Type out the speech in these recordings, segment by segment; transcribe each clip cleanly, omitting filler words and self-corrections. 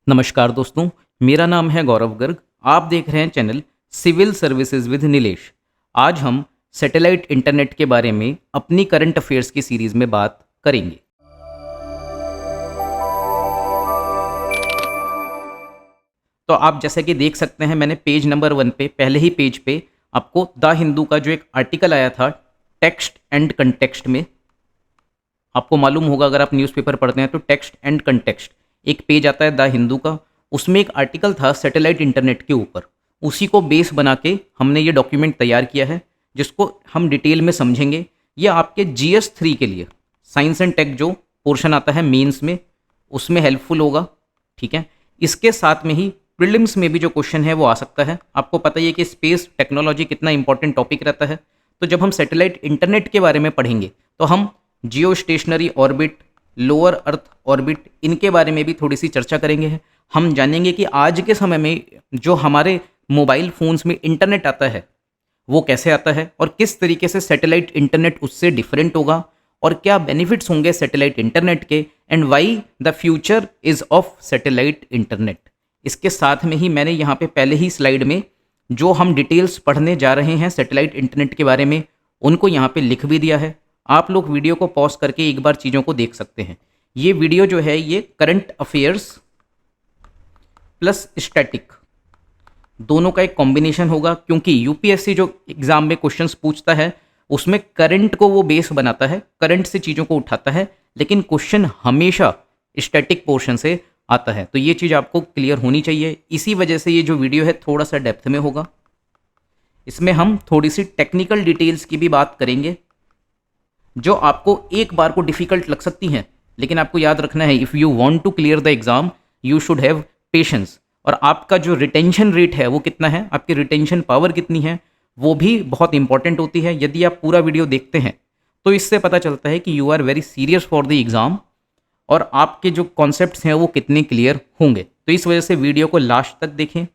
नमस्कार दोस्तों, मेरा नाम है गौरव गर्ग। आप देख रहे हैं channel civil services with Nilesh. आज हम सैटेलाइट इंटरनेट के बारे में अपनी करंट अफेयर्स की सीरीज़ में बात करेंगे। तो आप जैसे कि देख सकते हैं, मैंने पेज नंबर 1 पे, पहले ही पेज पे आपको द हिंदू का जो एक आर्टिकल आया था टेक्स्ट एंड कंटेक्स्ट में, आपको मालूम होगा अगर आप न्यूज़पेपर पढ़ते हैं तो टेक्स्ट एंड कंटेक्स्ट एक पेज आता है द हिंदू का, उसमें एक आर्टिकल था सैटेलाइट इंटरनेट के ऊपर। उसी को बेस बना के हमने ये डॉक्यूमेंट तैयार किया है, जिसको हम डिटेल में समझेंगे। ये आपके GS3 के लिए साइंस एंड टेक जो पोर्शन आता है मेंस में, उसमें हेल्पफुल होगा। ठीक है, इसके साथ में ही प्रीलिम्स में भी जो क्वेश्चन है वो आ सकता है। आपको पता ही है कि स्पेस टेक्नोलॉजी कितना इंपॉर्टेंट टॉपिक रहता है। तो जब हम सैटेलाइट इंटरनेट के बारे में पढ़ेंगे तो हम जियो stationery orbit, lower earth orbit, इनके बारे में भी थोड़ी सी चर्चा करेंगे। हम जानेंगे कि आज के समय में जो हमारे मोबाइल फ़ोन्स में इंटरनेट आता है वो कैसे आता है और किस तरीके से सैटेलाइट इंटरनेट उससे डिफरेंट होगा, और क्या बेनिफिट्स होंगे सैटेलाइट इंटरनेट के, and why the future is of satellite internet. इसके साथ में ही मैंने यहाँ पे पहले ही स्लाइड में जो हम डिटेल्स पढ़ने जा रहे हैं सैटेलाइट इंटरनेट के बारे में, उनको यहाँ पे लिख भी दिया है। आप लोग वीडियो को पॉज करके एक बार चीज़ों को देख सकते हैं। ये वीडियो जो है ये करंट अफेयर्स प्लस स्टैटिक दोनों का एक कॉम्बिनेशन होगा, क्योंकि यूपीएससी जो एग्जाम में क्वेश्चंस पूछता है उसमें करंट को वो बेस बनाता है, करंट से चीज़ों को उठाता है, लेकिन क्वेश्चन हमेशा स्टैटिक पोर्शन से आता है। तो ये चीज़ आपको क्लियर होनी चाहिए। इसी वजह से ये जो वीडियो है थोड़ा सा डेप्थ में होगा। इसमें हम थोड़ी सी टेक्निकल डिटेल्स की भी बात करेंगे जो आपको एक बार को डिफ़िकल्ट लग सकती हैं, लेकिन आपको याद रखना है, if you want to clear the exam you should have patience. और आपका जो रिटेंशन रेट है वो कितना है, आपकी रिटेंशन पावर कितनी है, वो भी बहुत इंपॉर्टेंट होती है। यदि आप पूरा वीडियो देखते हैं तो इससे पता चलता है कि you are very serious for the exam और आपके जो कॉन्सेप्ट्स हैं वो कितने क्लियर होंगे। तो इस वजह से वीडियो को लास्ट तक देखें।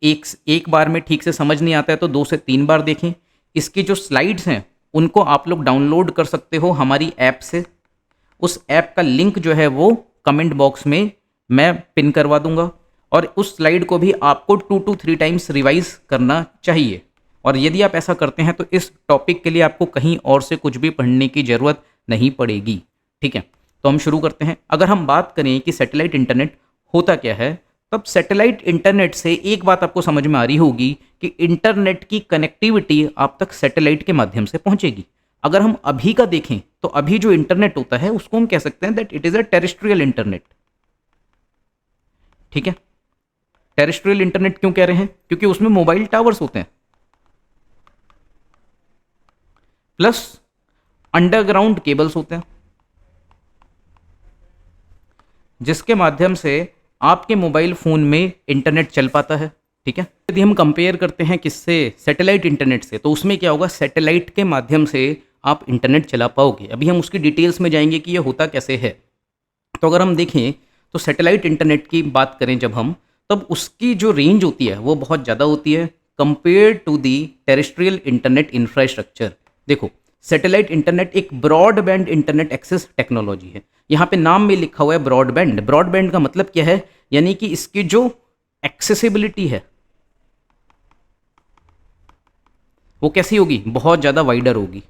एक बार में ठीक से समझ नहीं आता है तो 2 से 3 बार देखें। इसकी जो स्लाइड्स हैं उनको आप लोग डाउनलोड कर सकते हो हमारी ऐप से। उस ऐप का लिंक जो है वो कमेंट बॉक्स में मैं पिन करवा दूंगा, और उस स्लाइड को भी आपको 2 to 3 टाइम्स रिवाइज करना चाहिए। और यदि आप ऐसा करते हैं तो इस टॉपिक के लिए आपको कहीं और से कुछ भी पढ़ने की ज़रूरत नहीं पड़ेगी। ठीक है, तो हम शुरू करते हैं। अगर हम बात करें कि सैटेलाइट इंटरनेट होता क्या है, तब सैटेलाइट इंटरनेट से एक बात आपको समझ में आ रही होगी कि इंटरनेट की कनेक्टिविटी आप तक सैटेलाइट के माध्यम से पहुंचेगी। अगर हम अभी का देखें तो अभी जो इंटरनेट होता है उसको हम कह सकते हैं that it is a terrestrial internet. ठीक है, टेरेस्ट्रियल इंटरनेट क्यों कह रहे हैं, क्योंकि उसमें मोबाइल टावर्स होते हैं प्लस अंडरग्राउंड केबल्स होते हैं, जिसके माध्यम से आपके मोबाइल फ़ोन में इंटरनेट चल पाता है। ठीक है, यदि हम कंपेयर करते हैं किससे, सैटेलाइट इंटरनेट से, तो उसमें क्या होगा, सैटेलाइट के माध्यम से आप इंटरनेट चला पाओगे। अभी हम उसकी डिटेल्स में जाएंगे कि ये होता कैसे है। तो अगर हम देखें तो सैटेलाइट इंटरनेट की बात करें जब हम, तब उसकी जो रेंज होती है वो बहुत ज़्यादा होती है compare to the terrestrial internet infrastructure. देखो, सैटेलाइट इंटरनेट एक ब्रॉडबैंड इंटरनेट एक्सेस टेक्नोलॉजी है। यहाँ पे नाम में लिखा हुआ है ब्रॉडबैंड। ब्रॉडबैंड का मतलब क्या है, यानी कि इसकी जो एक्सेसिबिलिटी है वो कैसी होगी, बहुत ज़्यादा वाइडर होगी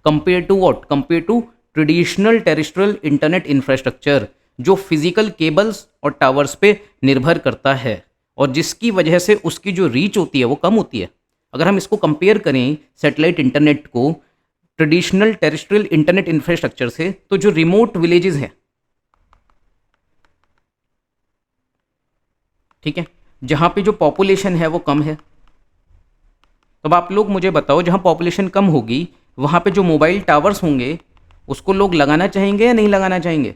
compare to what, compare to traditional terrestrial internet infrastructure जो फिजिकल केबल्स और टावर्स पे निर्भर करता है, और जिसकी वजह से उसकी जो रीच होती है वो कम होती है। अगर हम इसको कंपेयर करें सैटेलाइट इंटरनेट को ट्रेडिशनल टेरेस्ट्रियल इंटरनेट इंफ्रास्ट्रक्चर से, तो जो रिमोट विलेजेस हैं, ठीक है, जहाँ पे जो पॉपुलेशन है वो कम है, तब आप लोग मुझे बताओ जहाँ पॉपुलेशन कम होगी वहाँ पे जो मोबाइल टावर्स होंगे उसको लोग लगाना चाहेंगे या नहीं लगाना चाहेंगे।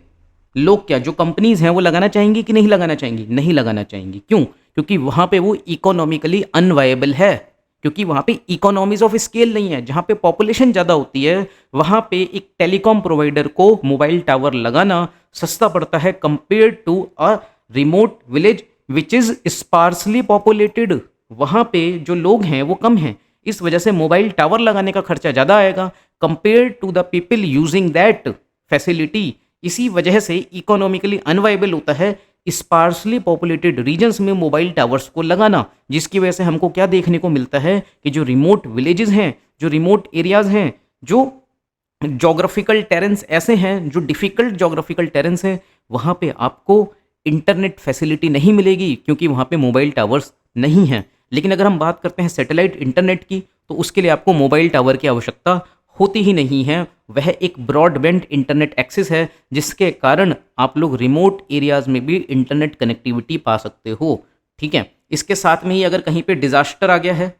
लोग क्या, जो कंपनीज हैं वो लगाना चाहेंगी कि नहीं लगाना चाहेंगी, नहीं लगाना चाहेंगी। क्यों, क्योंकि वहाँ पे वो इकोनॉमिकली अनवायबल है, क्योंकि वहाँ पे इकोनॉमीज ऑफ स्केल नहीं है। जहाँ पे पॉपुलेशन ज़्यादा होती है वहाँ पे एक टेलीकॉम प्रोवाइडर को मोबाइल टावर लगाना सस्ता पड़ता है compare to a remote village which is sparsely populated. वहाँ पे जो लोग हैं वो कम हैं, इस वजह से मोबाइल टावर लगाने का खर्चा ज़्यादा आएगा compare to the people using that facility. इसी वजह से इकोनॉमिकली अनवाइबल होता है स्पार्सली पॉपुलेटेड रीजन्स में मोबाइल टावर्स को लगाना, जिसकी वजह से हमको क्या देखने को मिलता है कि जो रिमोट विलेजेस हैं, जो रिमोट एरियाज हैं, जो जोग्राफिकल टेरेंस ऐसे हैं, जो डिफ़िकल्ट जोग्राफिकल टेरेंस हैं, वहाँ पे आपको इंटरनेट फैसिलिटी नहीं मिलेगी क्योंकि वहाँ पे मोबाइल टावर्स नहीं हैं। लेकिन अगर हम बात करते हैं सैटेलाइट इंटरनेट की, तो उसके लिए आपको मोबाइल टावर की आवश्यकता होती ही नहीं है। वह एक ब्रॉडबैंड इंटरनेट एक्सेस है, जिसके कारण आप लोग रिमोट एरियाज़ में भी इंटरनेट कनेक्टिविटी पा सकते हो। ठीक है, इसके साथ में ही अगर कहीं पे डिज़ास्टर आ गया है,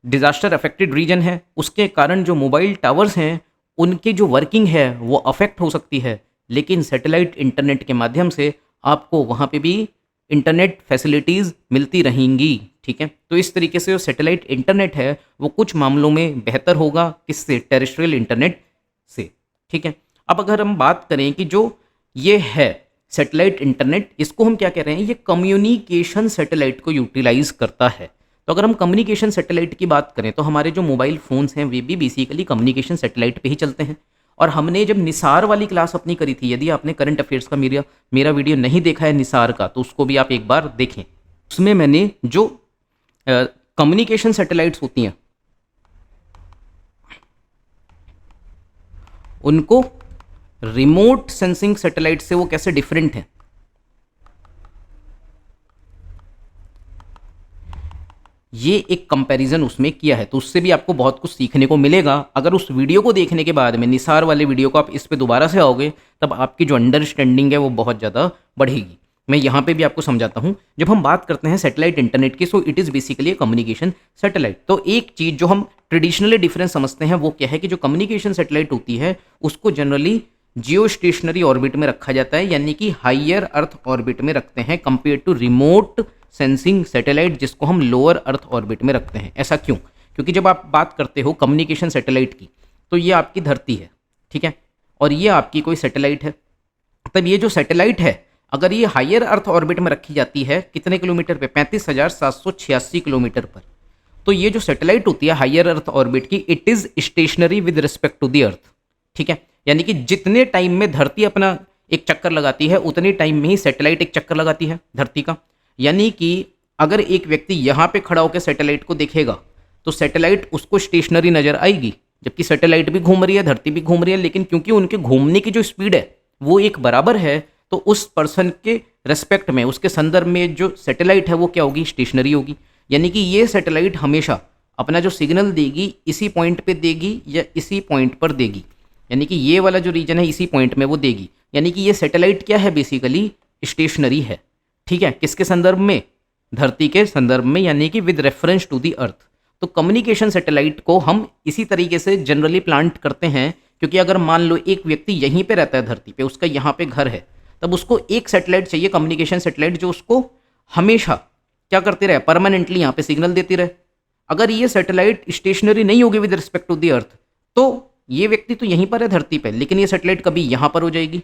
डिज़ास्टर अफेक्टेड रीजन है, उसके कारण जो मोबाइल टावर्स हैं उनकी जो वर्किंग है वो अफेक्ट हो सकती है। लेकिन सैटेलाइट इंटरनेट के माध्यम से आपको वहाँ पे भी इंटरनेट फैसिलिटीज़ मिलती रहेंगी। ठीक है, तो इस तरीके से जो सैटेलाइट इंटरनेट है वो कुछ मामलों में बेहतर होगा किससे, टेरेस्ट्रियल इंटरनेट से। ठीक है, अब अगर हम बात करें कि जो ये है सैटेलाइट इंटरनेट, इसको हम क्या कह रहे हैं, ये कम्युनिकेशन सैटेलाइट को यूटिलाइज करता है। तो अगर हम कम्युनिकेशन सैटेलाइट की बात करें तो हमारे जो मोबाइल फ़ोन्स हैं वे भी बेसिकली कम्युनिकेशन सैटेलाइट पे ही चलते हैं। और हमने जब निसार वाली क्लास अपनी करी थी, यदि आपने करंट अफेयर्स का मेरा वीडियो नहीं देखा है निसार का, तो उसको भी आप एक बार देखें। उसमें मैंने जो कम्युनिकेशन सैटेलाइट्स होती हैं उनको रिमोट सेंसिंग सैटेलाइट से वो कैसे डिफरेंट हैं, ये एक कंपैरिजन उसमें किया है। तो उससे भी आपको बहुत कुछ सीखने को मिलेगा। अगर उस वीडियो को देखने के बाद में, निसार वाले वीडियो को आप इस पे दोबारा से आओगे, तब आपकी जो अंडरस्टैंडिंग है वो बहुत ज़्यादा बढ़ेगी। मैं यहाँ पे भी आपको समझाता हूँ। जब हम बात करते हैं सैटेलाइट इंटरनेट की, so it is basically communication satellite. तो एक चीज़ जो हम ट्रेडिशनली डिफरेंस समझते हैं वो क्या है कि जो कम्युनिकेशन सैटेलाइट होती है उसको जनरली जियो स्टेशनरी ऑर्बिट में रखा जाता है, यानी कि हाइयर अर्थ ऑर्बिट में रखते हैं compare to remote sensing satellite, जिसको हम लोअर अर्थ ऑर्बिट में रखते हैं। ऐसा क्यों? क्योंकि जब आप बात करते हो कम्युनिकेशन सैटेलाइट की, तो ये आपकी धरती है, ठीक है, और ये आपकी कोई सैटेलाइट है। तब ये जो सैटेलाइट है, अगर ये हाइयर अर्थ ऑर्बिट में रखी जाती है, कितने किलोमीटर पे, 35,786 किलोमीटर पर, तो ये जो सैटेलाइट होती है हाइयर अर्थ ऑर्बिट की, it is stationary with respect to the earth. ठीक है, यानी कि जितने टाइम में धरती अपना एक चक्कर लगाती है, उतने टाइम में ही सैटेलाइट एक चक्कर लगाती है धरती का। यानी कि अगर एक व्यक्ति यहाँ पे खड़ा होकर सैटेलाइट को देखेगा, तो सैटेलाइट उसको स्टेशनरी नज़र आएगी, जबकि सैटेलाइट भी घूम रही है, धरती भी घूम रही है, लेकिन क्योंकि उनके घूमने की जो स्पीड है वो एक बराबर है, तो उस पर्सन के रेस्पेक्ट में, उसके संदर्भ में जो सैटेलाइट है वो क्या होगी, स्टेशनरी होगी। यानी कि ये सैटेलाइट हमेशा अपना जो सिग्नल देगी इसी पॉइंट पे देगी या इसी पॉइंट पर देगी, यानी कि ये वाला जो रीजन है इसी पॉइंट में वो देगी। यानी कि ये सैटेलाइट क्या है, बेसिकली स्टेशनरी है। ठीक है, किसके संदर्भ में, धरती के संदर्भ में, यानी कि विद रेफरेंस टू दी अर्थ। तो कम्युनिकेशन सैटेलाइट को हम इसी तरीके से जनरली प्लांट करते हैं, क्योंकि अगर मान लो एक व्यक्ति यहीं पे रहता है धरती पे, उसका यहाँ पे घर है, तब उसको एक सैटेलाइट चाहिए, कम्युनिकेशन सैटेलाइट, जो उसको हमेशा क्या करते रहे, परमानेंटली यहाँ पे सिग्नल देती रहे। अगर ये सैटेलाइट स्टेशनरी नहीं होगी विद रिस्पेक्ट टू दी अर्थ, तो ये व्यक्ति तो यहीं पर है धरती पे, लेकिन ये सैटेलाइट कभी यहाँ पर हो जाएगी,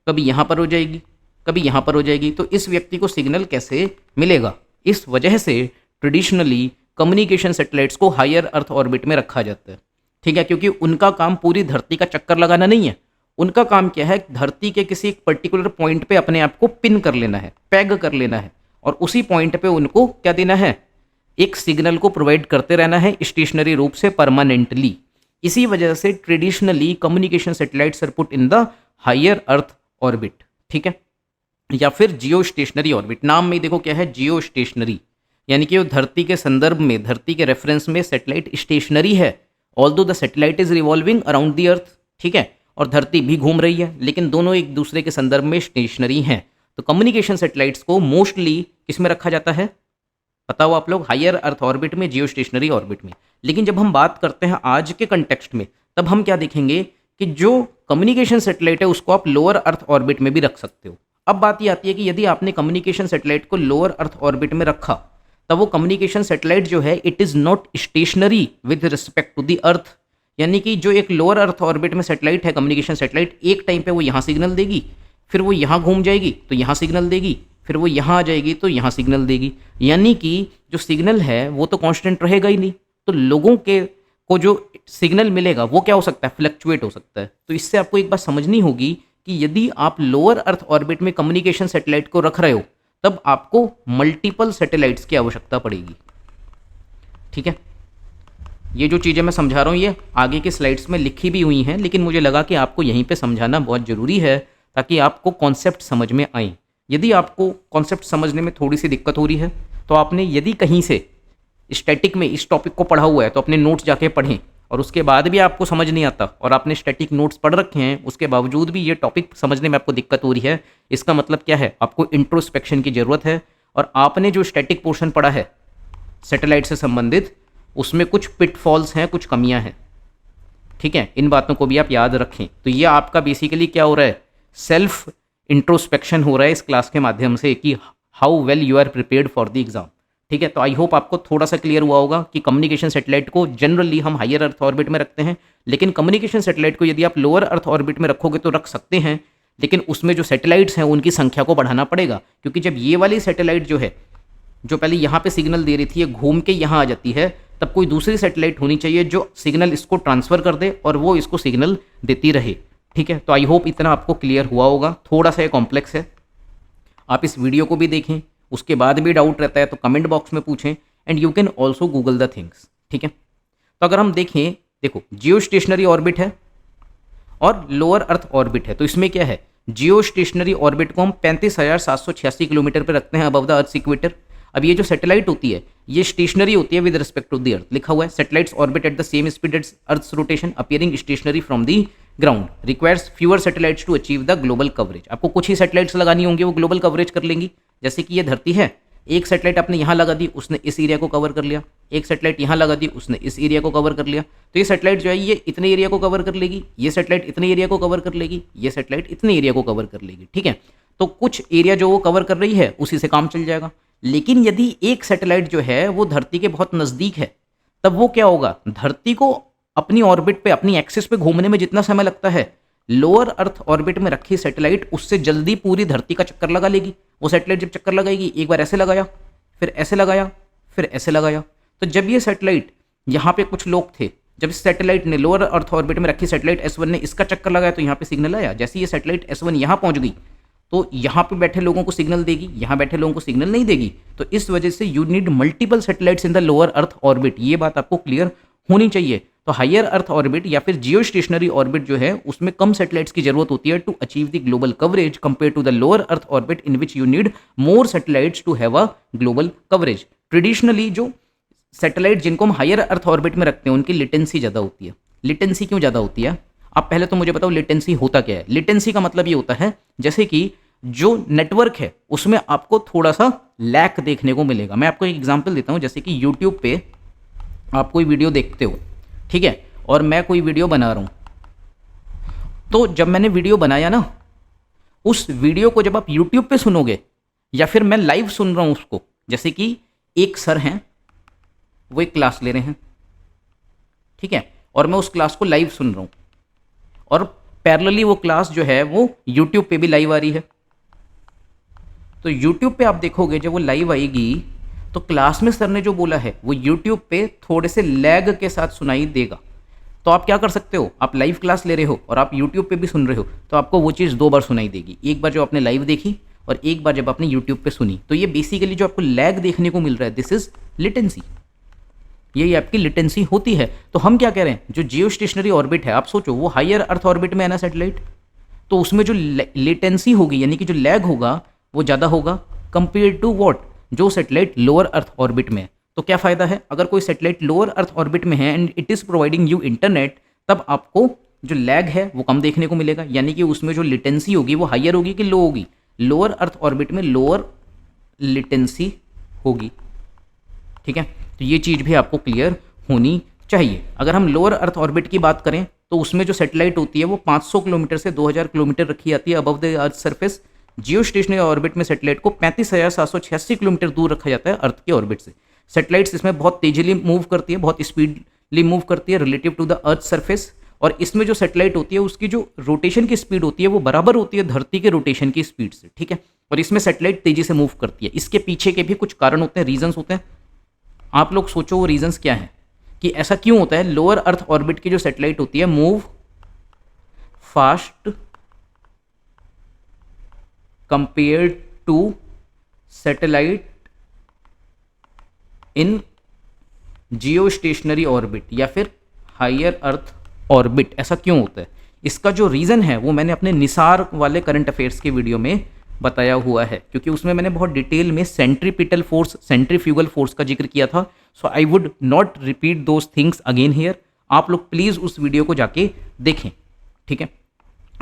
कभी यहाँ पर हो जाएगी, कभी यहाँ पर हो जाएगी, तो इस व्यक्ति को सिग्नल कैसे मिलेगा? इस वजह से ट्रेडिशनली कम्युनिकेशन सैटेलाइट्स को हायर अर्थ ऑर्बिट में रखा जाता है। ठीक है, क्योंकि उनका काम पूरी धरती का चक्कर लगाना नहीं है। उनका काम क्या है, धरती के किसी एक पर्टिकुलर पॉइंट पे अपने आप को पिन कर लेना है, पैग कर लेना है, और उसी पॉइंट पे उनको क्या देना है, एक सिग्नल को प्रोवाइड करते रहना है स्टेशनरी रूप से, परमानेंटली। इसी वजह से traditionally communication satellites are put in the higher earth orbit. ठीक है, या फिर जियो स्टेशनरी ऑर्बिट। नाम में देखो क्या है, जियो स्टेशनरी, यानी कि वो धरती के संदर्भ में, धरती के रेफरेंस में सैटेलाइट स्टेशनरी है, although the satellite is revolving around the earth. ठीक है, और धरती भी घूम रही है, लेकिन दोनों एक दूसरे के संदर्भ में स्टेशनरी हैं। तो कम्युनिकेशन सैटेलाइट्स को मोस्टली किस में रखा जाता है, पता हो आप लोग, हायर अर्थ ऑर्बिट में, जियो स्टेशनरी ऑर्बिट में। लेकिन जब हम बात करते हैं आज के कंटेक्स्ट में, तब हम क्या देखेंगे कि जो कम्युनिकेशन सैटेलाइट है उसको आप लोअर अर्थ ऑर्बिट में भी रख सकते हो। अब बात ये आती है कि यदि आपने कम्युनिकेशन सैटेलाइट को लोअर अर्थ ऑर्बिट में रखा, तब वो कम्युनिकेशन सैटेलाइट जो है it is not stationary with respect to the earth. यानी कि जो एक लोअर अर्थ ऑर्बिट में सैटेलाइट है, कम्युनिकेशन सैटेलाइट, एक टाइम पे वो यहाँ सिग्नल देगी, फिर वो यहाँ घूम जाएगी तो यहाँ सिग्नल देगी, फिर वो यहाँ आ जाएगी तो यहाँ सिग्नल देगी। यानी कि जो सिग्नल है वो तो कांस्टेंट रहेगा ही नहीं, तो लोगों के को जो सिग्नल मिलेगा वो क्या हो सकता है, फ्लक्चुएट हो सकता है। तो इससे आपको एक बात समझनी होगी कि यदि आप लोअर अर्थ ऑर्बिट में कम्युनिकेशन सैटेलाइट को रख रहे हो तब आपको मल्टीपल सैटेलाइट्स की आवश्यकता पड़ेगी। ठीक है, ये जो चीज़ें मैं समझा रहा हूँ ये आगे की स्लाइड्स में लिखी भी हुई हैं, लेकिन मुझे लगा कि आपको यहीं पे समझाना बहुत ज़रूरी है ताकि आपको कॉन्सेप्ट समझ में आए। यदि आपको कॉन्सेप्ट समझने में थोड़ी सी दिक्कत हो रही है तो आपने यदि कहीं से स्टैटिक में इस टॉपिक को पढ़ा हुआ है तो अपने नोट्स जाके पढ़ें, और उसके बाद भी आपको समझ नहीं आता और आपने स्टैटिक नोट्स पढ़ रखे हैं उसके बावजूद भी ये टॉपिक समझने में आपको दिक्कत हो रही है, इसका मतलब क्या है, आपको इंट्रोस्पेक्शन की ज़रूरत है। और आपने जो स्टैटिक पोर्शन पढ़ा है सैटेलाइट से संबंधित उसमें कुछ पिटफॉल्स हैं, कुछ कमियां हैं। ठीक है, इन बातों को भी आप याद रखें। तो ये आपका बेसिकली क्या हो रहा है, सेल्फ इंट्रोस्पेक्शन हो रहा है इस क्लास के माध्यम से कि how well you are prepared for the exam. ठीक है, तो आई होप आपको थोड़ा सा क्लियर हुआ होगा कि कम्युनिकेशन सैटेलाइट को जनरली हम हायर अर्थ ऑर्बिट में रखते हैं, लेकिन कम्युनिकेशन सैटेलाइट को यदि आप लोअर अर्थ ऑर्बिट में रखोगे तो रख सकते हैं, लेकिन उसमें जो सैटेलाइट्स हैं उनकी संख्या को बढ़ाना पड़ेगा, क्योंकि जब ये वाली सैटेलाइट जो है जो पहले यहाँ पे सिग्नल दे रही थी ये घूम के यहाँ आ जाती है, तब कोई दूसरी सैटेलाइट होनी चाहिए जो सिग्नल इसको ट्रांसफ़र कर दे और वो इसको सिग्नल देती रहे। ठीक है, तो आई होप इतना आपको क्लियर हुआ होगा। थोड़ा सा ये कॉम्प्लेक्स है, आप इस वीडियो को भी देखें, उसके बाद भी डाउट रहता है तो कमेंट बॉक्स में पूछें, and you can also Google the things. ठीक है, तो अगर हम देखें, देखो जियो स्टेशनरी ऑर्बिट है और लोअर अर्थ ऑर्बिट है, तो इसमें क्या है, जियो स्टेशनरी ऑर्बिट को हम 35,786 किलोमीटर पर रखते हैं अबव द अर्थ इक्वेटर। अब ये जो सैटेलाइट होती है ये स्टेशनरी होती है with respect to the earth, लिखा हुआ है satellites orbit at the same speed at earth's rotation appearing stationary from the ground, requires fewer satellites to achieve the global coverage. आपको कुछ ही सैटेलाइट्स लगानी होंगी, वो ग्लोबल कवरेज कर लेंगी। जैसे कि ये धरती है, एक सैटेलाइट आपने यहाँ लगा दी, उसने इस एरिया को कवर कर लिया, एक सैटेलाइट यहाँ लगा दी, उसने इस एरिया को कवर कर लिया, तो ये सैटेलाइट जो है ये इतने एरिया को कवर कर लेगी, ये सैटेलाइट इतने एरिया को कवर कर लेगी, ये सैटेलाइट इतने एरिया को कवर कर लेगी। ठीक है, तो कुछ एरिया जो वो कवर कर रही है उसी से काम चल जाएगा। लेकिन यदि एक सैटेलाइट जो है वो धरती के बहुत नज़दीक है, तब वो क्या होगा, धरती को अपनी ऑर्बिट पे, अपनी एक्सिस पे घूमने में जितना समय लगता है, लोअर अर्थ ऑर्बिट में रखी सैटेलाइट उससे जल्दी पूरी धरती का चक्कर लगा लेगी। वो सैटेलाइट जब चक्कर लगाएगी, एक बार ऐसे लगाया, फिर ऐसे लगाया, फिर ऐसे लगाया, तो जब ये सैटेलाइट, यहाँ पे कुछ लोग थे, जब इस सैटेलाइट ने लोअर अर्थ ऑर्बिट में रखी सैटेलाइट S1 ने इसका चक्कर लगाया तो यहाँ पे सिग्नल आया। जैसे ये सैटेलाइट S1 यहाँ पहुँच गई तो यहाँ पे बैठे लोगों को सिग्नल देगी, यहाँ बैठे लोगों को सिग्नल नहीं देगी। तो इस वजह से you need multiple satellites in the lower earth orbit, ये बात आपको क्लियर होनी चाहिए। तो हायर अर्थ ऑर्बिट या फिर जियो स्टेशनरी ऑर्बिट जो है उसमें कम सैटेलाइट्स की जरूरत होती है to achieve the global coverage compare to the lower earth orbit in which you need more satellites to have a global coverage. Traditionally जो सैटेलाइट जिनको हम हायर अर्थ ऑर्बिट में रखते हैं उनकी लिटेंसी ज़्यादा होती है। लिटेंसी क्यों ज़्यादा होती है, आप पहले तो मुझे बताओ लिटेंसी होता क्या है। लिटेंसी का मतलब ये होता है जैसे कि जो नेटवर्क है उसमें आपको थोड़ा सा लैग देखने को मिलेगा। मैं आपको एक एग्जांपल देता हूँ, जैसे कि यूट्यूब पे आप कोई वीडियो देखते हो, ठीक है, और मैं कोई वीडियो बना रहा हूँ, तो जब मैंने वीडियो बनाया ना, उस वीडियो को जब आप यूट्यूब पे सुनोगे या फिर मैं लाइव सुन रहा हूँ उसको, जैसे कि एक सर हैं वो एक क्लास ले रहे हैं, ठीक है, और मैं उस क्लास को लाइव सुन रहा हूँ और पैरेलली वो क्लास जो है वो यूट्यूब पे भी लाइव आ रही है। तो यूट्यूब पे आप देखोगे जब वो लाइव आएगी तो क्लास में सर ने जो बोला है वो यूट्यूब पे थोड़े से लैग के साथ सुनाई देगा। तो आप क्या कर सकते हो, आप लाइव क्लास ले रहे हो और आप यूट्यूब पे भी सुन रहे हो, तो आपको वो चीज़ दो बार सुनाई देगी, एक बार जो आपने लाइव देखी और एक बार जब आपने यूट्यूब पे सुनी। तो ये बेसिकली जो आपको लैग देखने को मिल रहा है, दिस इज लिटेंसी, यही आपकी लिटेंसी होती है। तो हम क्या कह रहे हैं, जो जियो स्टेशनरी ऑर्बिट है, आप सोचो वो हायर अर्थ ऑर्बिट में है ना सैटेलाइट, तो उसमें जो लेटेंसी होगी यानी कि जो लैग होगा वो ज़्यादा होगा कंपेयर टू व्हाट, जो सैटेलाइट लोअर अर्थ ऑर्बिट में है। तो क्या फ़ायदा है, अगर कोई सैटेलाइट लोअर अर्थ ऑर्बिट में है and it is providing you internet, तब आपको जो लैग है वो कम देखने को मिलेगा, यानी कि उसमें जो लिटेंसी होगी वो हायर होगी कि लो होगी। लोअर अर्थ ऑर्बिट में लोअर लिटेंसी होगी, ठीक है। तो ये चीज़ भी आपको क्लियर होनी चाहिए। अगर हम लोअर अर्थ ऑर्बिट की बात करें तो उसमें जो सैटेलाइट होती है वो 500 किलोमीटर से 2000 किलोमीटर रखी जाती है above the earth surface. Jio stationery orbit में सैटेलाइट को 35,786 किलोमीटर दूर रखा जाता है अर्थ के ऑर्बिट से। सैटेलाइट्स इसमें बहुत तेजीली मूव करती है, बहुत स्पीडली मूव करती है relative to the earth surface, और इसमें जो सैटेलाइट होती है उसकी जो रोटेशन की स्पीड होती है वो बराबर होती है धरती के रोटेशन की स्पीड से, ठीक है। और इसमें सैटेलाइट तेजी से मूव करती है। इसके पीछे के भी कुछ कारण होते हैं, रीजंस होते हैं। आप लोग सोचो वो रीजंस क्या है कि ऐसा क्यों होता है। लोअर अर्थ ऑर्बिट की जो सैटेलाइट होती है move fast compare to satellite in geostationary orbit या फिर हायर अर्थ ऑर्बिट। ऐसा क्यों होता है? इसका जो रीज़न है वो मैंने अपने निसार वाले करंट अफेयर्स के वीडियो में बताया हुआ है, क्योंकि उसमें मैंने बहुत डिटेल में सेंट्रीपिटल फोर्स, सेंट्रीफ्यूगल फोर्स का जिक्र किया था। So I would not repeat those things again here. आप लोग प्लीज़ उस वीडियो को जाके देखें, ठीक है।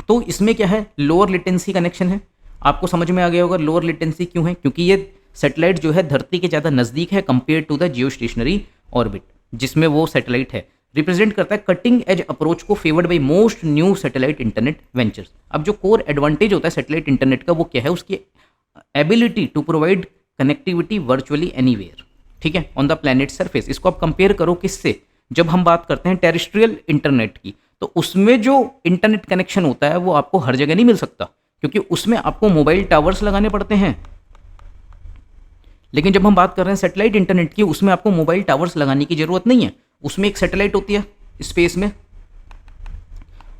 तो इसमें क्या है, लोअर लेटेंसी कनेक्शन है। आपको समझ में आ गया होगा लोअर लेटेंसी क्यों है, क्योंकि ये सैटेलाइट जो है धरती के ज़्यादा नज़दीक है compare to the geostationary orbit, जिसमें वो सैटेलाइट है। रिप्रेजेंट करता है कटिंग एज अप्रोच को favoured by most new satellite internet ventures. अब जो कोर एडवांटेज होता है सैटेलाइट इंटरनेट का वो क्या है, उसकी ability to provide connectivity virtually anywhere, ठीक है, ऑन द प्लैनेट सरफेस। इसको आप कंपेयर करो किससे, जब हम बात करते हैं टेरेस्ट्रियल इंटरनेट की, तो उसमें जो इंटरनेट कनेक्शन होता है वो आपको हर जगह नहीं मिल सकता, क्योंकि उसमें आपको मोबाइल टावर्स लगाने पड़ते हैं। लेकिन जब हम बात कर रहे हैं सैटेलाइट इंटरनेट की, उसमें आपको मोबाइल टावर्स लगाने की जरूरत नहीं है। उसमें एक सैटेलाइट होती है स्पेस में,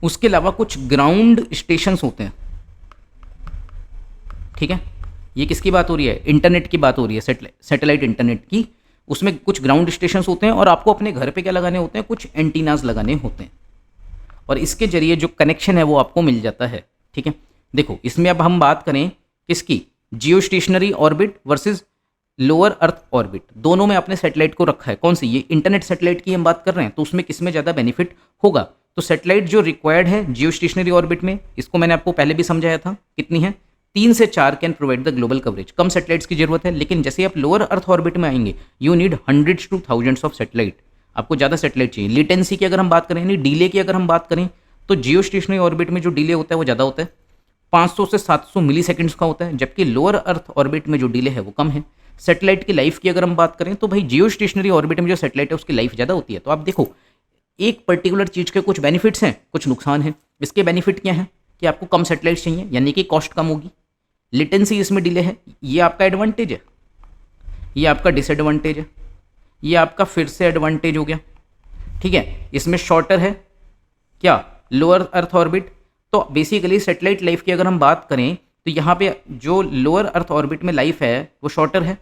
उसके अलावा कुछ ग्राउंड स्टेशंस होते हैं, ठीक है। ये किसकी बात हो रही है, इंटरनेट की बात हो रही है, सैटेलाइट इंटरनेट की। उसमें कुछ ग्राउंड स्टेशंस होते हैं और आपको अपने घर पे क्या लगाने होते हैं, कुछ एंटीनाज लगाने होते हैं, और इसके जरिए जो कनेक्शन है वो आपको मिल जाता है, ठीक है। देखो इसमें अब हम बात करें किसकी, जियो stationery orbit versus lower earth orbit. दोनों में आपने सैटेलाइट को रखा है, कौन सी, ये इंटरनेट सैटेलाइट की हम बात कर रहे हैं, तो उसमें किसमें ज़्यादा बेनिफिट होगा। तो सैटेलाइट जो रिक्वायर्ड है जियो स्टेशनरी ऑर्बिट में, इसको मैंने आपको पहले भी समझाया था, कितनी है, 3 से 4 can provide the global coverage. Come satellites की जरूरत है, लेकिन जैसे आप लोअर अर्थ ऑर्बिट में आएंगे you need hundreds two thousands of satellite, आपको ज़्यादा सैटेलाइट चाहिए। लेटेंसी की अगर हम बात करें, यानी डिले की अगर हम बात करें, तो जियो स्टेशनरी ऑर्बिट में जो डिले होता है वो ज़्यादा होता है, 500 से 700 मिली सेकेंड्स का होता है, जबकि लोअर अर्थ ऑर्बिट में जो डिले है वो कम है। सैटेलाइट की लाइफ की अगर हम बात करें तो भाई जियो स्टेशनरी ऑर्बिट में जो सैटेलाइट है उसकी लाइफ ज़्यादा होती है। तो आप देखो एक पर्टिकुलर चीज़ के कुछ बेनिफिट्स हैं, कुछ नुकसान हैं। इसके बेनिफिट क्या हैं कि आपको कम सैटेलाइट चाहिए, यानी कि कॉस्ट कम होगी, लेटेंसी इसमें डिले है, ये आपका एडवांटेज है, ये आपका डिसएडवांटेज है, ये आपका फिर से एडवांटेज हो गया, ठीक है। इसमें शॉर्टर है क्या, लोअर अर्थ ऑर्बिट। तो बेसिकली सैटेलाइट लाइफ की अगर हम बात करें तो यहाँ पे जो लोअर अर्थ ऑर्बिट में लाइफ है वो शॉर्टर है,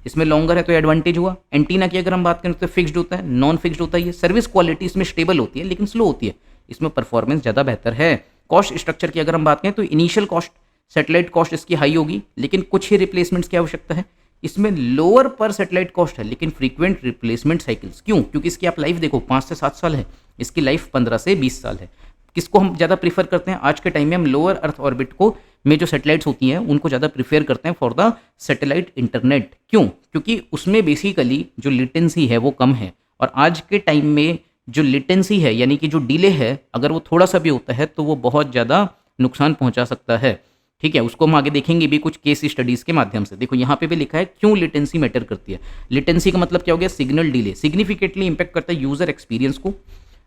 इसमें लॉन्गर है, तो एडवांटेज हुआ। एंटीना की अगर हम बात करें तो फिक्स्ड होता है, नॉन फिक्स्ड होता है। ये सर्विस क्वालिटी इसमें स्टेबल होती है लेकिन स्लो होती है, इसमें परफॉर्मेंस ज़्यादा बेहतर है। कॉस्ट स्ट्रक्चर की अगर हम बात करें तो इनिशियल कॉस्ट, सैटेलाइट कॉस्ट इसकी हाई होगी, लेकिन कुछ ही रिप्लेसमेंट्स की आवश्यकता है। इसमें लोअर पर सैटेलाइट कॉस्ट है लेकिन फ्रीक्वेंट रिप्लेसमेंट साइकिल्स। क्यों? क्योंकि इसकी आप लाइफ देखो 5 से 7 साल है, इसकी लाइफ 15 से 20 साल है। किसको हम ज़्यादा प्रीफर करते हैं आज के टाइम में? हम लोअर अर्थ ऑर्बिट को में जो सैटेलाइट्स होती हैं उनको ज़्यादा प्रीफर करते हैं फॉर द सैटेलाइट इंटरनेट। क्यों? क्योंकि उसमें बेसिकली जो लेटेंसी है वो कम है, और आज के टाइम में जो लेटेंसी है यानी कि जो डिले है अगर वो थोड़ा सा भी होता है तो वो बहुत ज़्यादा नुकसान पहुंचा सकता है, ठीक है। उसको हम आगे देखेंगे भी कुछ केस स्टडीज़ के माध्यम से। देखो यहाँ पे भी लिखा है क्यों लेटेंसी मैटर करती है। लेटेंसी का मतलब क्या हो गया? सिग्नल डिले सिग्निफिकेंटली इंपैक्ट करता है यूज़र एक्सपीरियंस को।